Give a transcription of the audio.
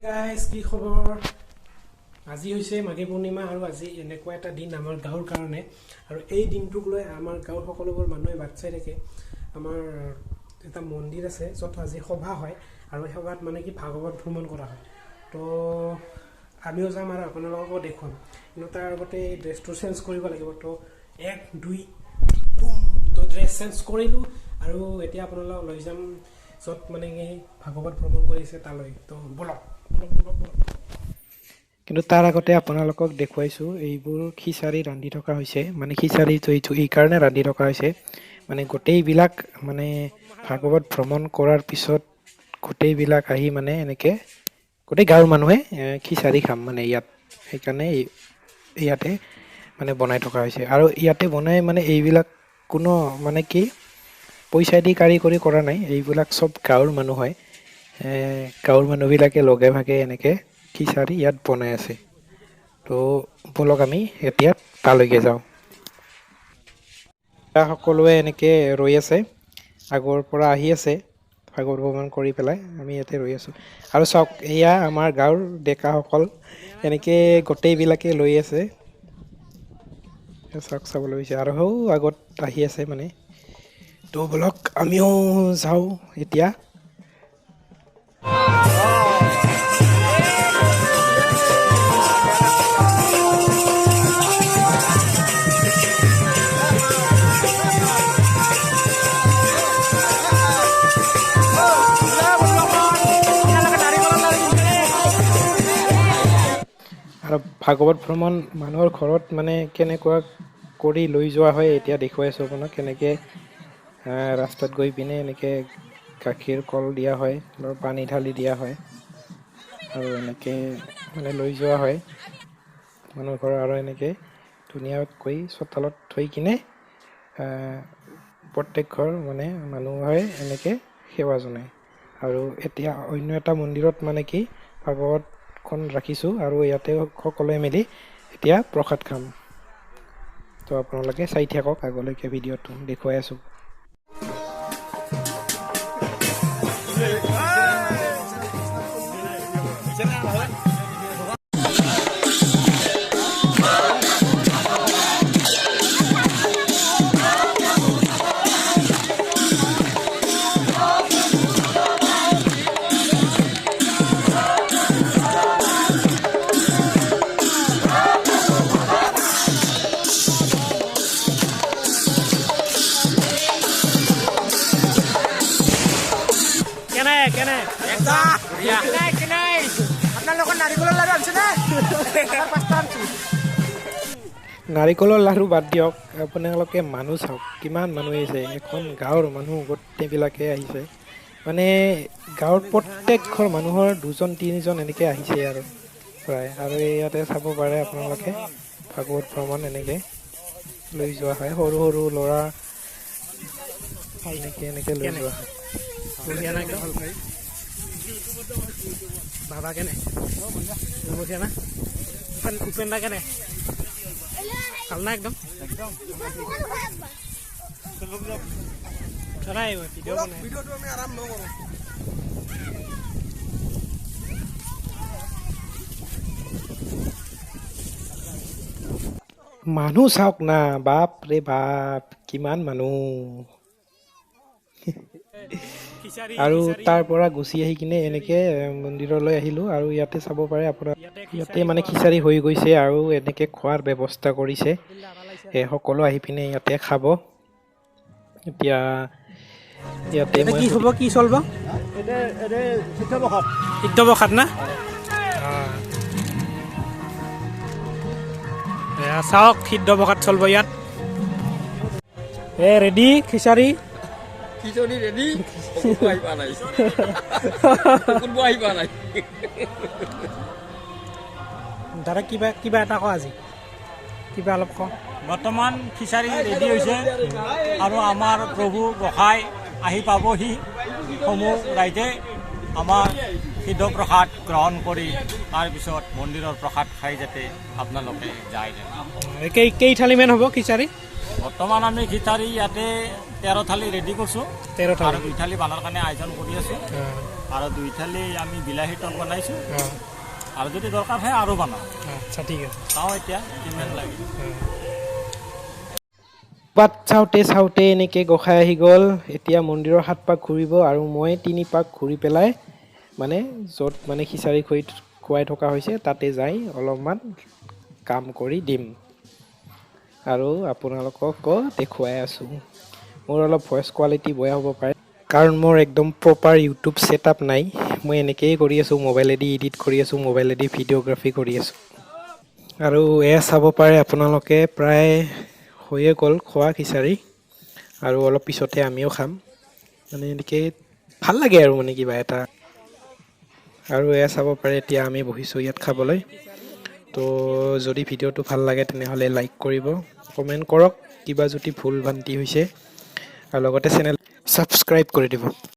guys কি খবৰ আজি হৈছে মাঘী পূৰ্ণিমা আৰু আজি এনেকুৱা এটা দিন আমাৰ গাঁৱৰ কাৰণে আৰু এই দিনটোক লৈ আমাৰ গাঁৱৰ সকলোবোৰ মানুহে বাট চাই থাকে আমাৰ এটা মন্দিৰ আছে য'ত আজি সভা হয় আৰু এই সভাত মানে কি ভাগৱত ভ্ৰমণ কৰা হয় তো আমিও যাম আৰু আপোনালোককো দেখুৱাম কিন্তু তাৰ আগতে এই ড্ৰেছটো চেঞ্জ কৰিব লাগিব তো 1 2 বুম তো ড্ৰেছ চেঞ্জ কৰিলোঁ আৰু এতিয়া আপোনালোকক লৈ যাম য'ত মানে কি ভাগৱত ভ্ৰমণ কৰিছে তালৈ তো বলক কিন্তু তাৰ আগতে আপোনালোকক দেখুৱাইছোঁ এইবোৰ খিচাৰি ৰান্ধি থকা হৈছে মানে খিচাৰিটো এই কাৰণে ৰান্ধি থকা হৈছে মানে গোটেইবিলাক মানে ভাগৱত ভ্ৰমণ কৰাৰ পিছত গোটেইবিলাক আহি মানে এনেকৈ গোটেই গাঁৱৰ মানুহে খিচাৰি খাম মানে ইয়াত সেইকাৰণে ইয়াতে মানে বনাই থকা হৈছে আৰু ইয়াতে বনাই মানে এইবিলাক কোনো মানে কি পইচা দি কাৰিকৰি কৰা নাই এইবিলাক চব গাঁৱৰ মানুহ হয় গাঁৱৰ মানুহবিলাকে লগে ভাগে এনেকৈ খিচাৰি ইয়াত বনাই আছে তো বলক আমি এতিয়া তালৈকে যাওঁ সকলোৱে এনেকৈ ৰৈ আছে আগৰ পৰা আহি আছে ভাগৱত ভ্ৰমণ কৰি পেলাই আমি ইয়াতে ৰৈ আছোঁ আৰু চাওক এয়া আমাৰ গাঁৱৰ ডেকাসকল এনেকৈ গোটেইবিলাকে লৈ আছে চাওক চাবলৈ হৈছে আৰু সৌ আগত আহি আছে মানে তো বলক আমিও যাওঁ এতিয়া আৰু ভাগৱত ভ্ৰমণ মানুহৰ ঘৰত মানে কেনেকুৱা কৰি লৈ যোৱা হয় এতিয়া দেখুৱাই আছোঁ আপোনাক কেনেকৈ ৰাস্তাত গৈ পিনে এনেকৈ গাখীৰ কল দিয়া হয় আৰু পানী ঢালি দিয়া হয় আৰু এনেকৈ মানে লৈ যোৱা হয় মানুহৰ ঘৰ আৰু এনেকৈ ধুনীয়াকৈ চোতালত থৈ কিনে প্ৰত্যেক ঘৰ মানে মানুহে এনেকৈ সেৱা জনায় আৰু এতিয়া অন্য এটা মন্দিৰত মানে কি ভাগৱতখন ৰাখিছোঁ আৰু ইয়াতে সকলোৱে মিলি এতিয়া প্ৰসাদ খাম তো আপোনালোকে চাই থাকক আগলৈকে ভিডিঅ'টো দেখুৱাই আছোঁ নাৰিকলৰ লাড়ু বাদ দিয়ক আপোনালোকে মানুহ চাওক কিমান মানুহ আহিছে এখন গাঁৱৰ মানুহ গোটেইবিলাকে আহিছে মানে গাঁৱৰ প্ৰত্যেক ঘৰ মানুহৰ 2-3জন এনেকৈ আহিছে আৰু প্ৰায় আৰু ইয়াতে চাব পাৰে আপোনালোকে ভাগৱত ভ্ৰমণ এনেকৈ লৈ যোৱা হয় সৰু সৰু ল'ৰা এনেকৈ লৈ যোৱা হয় বাবা কেনে না উপেন্দা কেনে ভাল না একদম মানুহ চাওক না বাপ ৰে বাপ কিমান মানুহ আৰু তাৰ পৰা গুচি আহি কিনে এনেকৈ মন্দিৰলৈ আহিলোঁ আৰু ইয়াতে চাব পাৰে আপোনাৰ ইয়াতে মানে খিচাৰি হৈ গৈছে আৰু এনেকৈ খোৱাৰ ব্যৱস্থা কৰিছে সকলো আহি পিনে ইয়াতে খাব এতিয়া ইয়াতে কি হ'ব কি চলিব সিদ্ধ প্ৰসাদ না চাওক সিদ্ধ প্ৰসাদ চলিব ইয়াত ৰেডি খিচাৰি খিচৰি ৰেডি আহি পোৱা নাই কোনোবা আহি পোৱা নাই দাদা কিবা এটা কওঁ আজি কিবা অলপ কওঁ বৰ্তমান খিচাৰি ৰেডি হৈছে আৰু আমাৰ প্ৰভু গোসাঁই আহি পাবহি সমূহ ৰাইজে আমাৰ সিদ্ধ প্ৰসাদ গ্ৰহণ কৰি তাৰপিছত মন্দিৰৰ প্ৰসাদ খাই যাতে আপোনালোকে যায় কেই থালিমান হ'ব খিচাৰি বৰ্তমান আমি খিচাৰি ইয়াতে 13 থালি ৰেডি কৰিছোঁ 13 থালি আৰু 2 থালি বানাৰ কাৰণে আয়োজন কৰি আছোঁ আৰু 2 থালি আমি বিলাহী টক বনাইছোঁ অঁ আৰু যদি দৰকাৰ হয় আৰু বনাওঁ আচ্ছা ঠিক আছে চাওঁ এতিয়া কিমান লাগে পাত চাওঁতে এনেকৈ গোসাঁই আহি গ'ল এতিয়া মন্দিৰৰ 7 পাক ঘূৰিব আৰু মই 3 পাক ঘূৰি পেলাই মানে য'ত মানে খিচাৰি খুৱাই থকা হৈছে তাতে যাই অলপমান কাম কৰি দিম আৰু আপোনালোককো দেখুৱাই আছোঁ মোৰ অলপ ভইচ কোৱালিটি বেয়া হ'ব পাৰে কাৰণ মোৰ একদম প্ৰপাৰ ইউটিউব ছেটআপ নাই মই এনেকৈয়ে কৰি আছোঁ মোবাইলেদি এডিট কৰি আছোঁ মোবাইলেদি ভিডিঅ'গ্ৰাফী কৰি আছোঁ আৰু এয়া চাব পাৰে আপোনালোকে প্ৰায় হৈয়ে গ'ল খোৱা খিচাৰি আৰু অলপ পিছতে আমিও খাম মানে এনেকৈ ভাল লাগে আৰু মানে কিবা এটা আৰু এয়া চাব পাৰে এতিয়া আমি বহিছোঁ ইয়াত খাবলৈ তো যদি ভিডিঅ'টো ভাল লাগে তেনেহ'লে লাইক কৰিব কমেণ্ট কৰক কিবা যদি ভুল ভ্ৰান্তি হৈছে আৰু লগতে চেনেল ছাবস্ক্ৰাইব কৰি দিব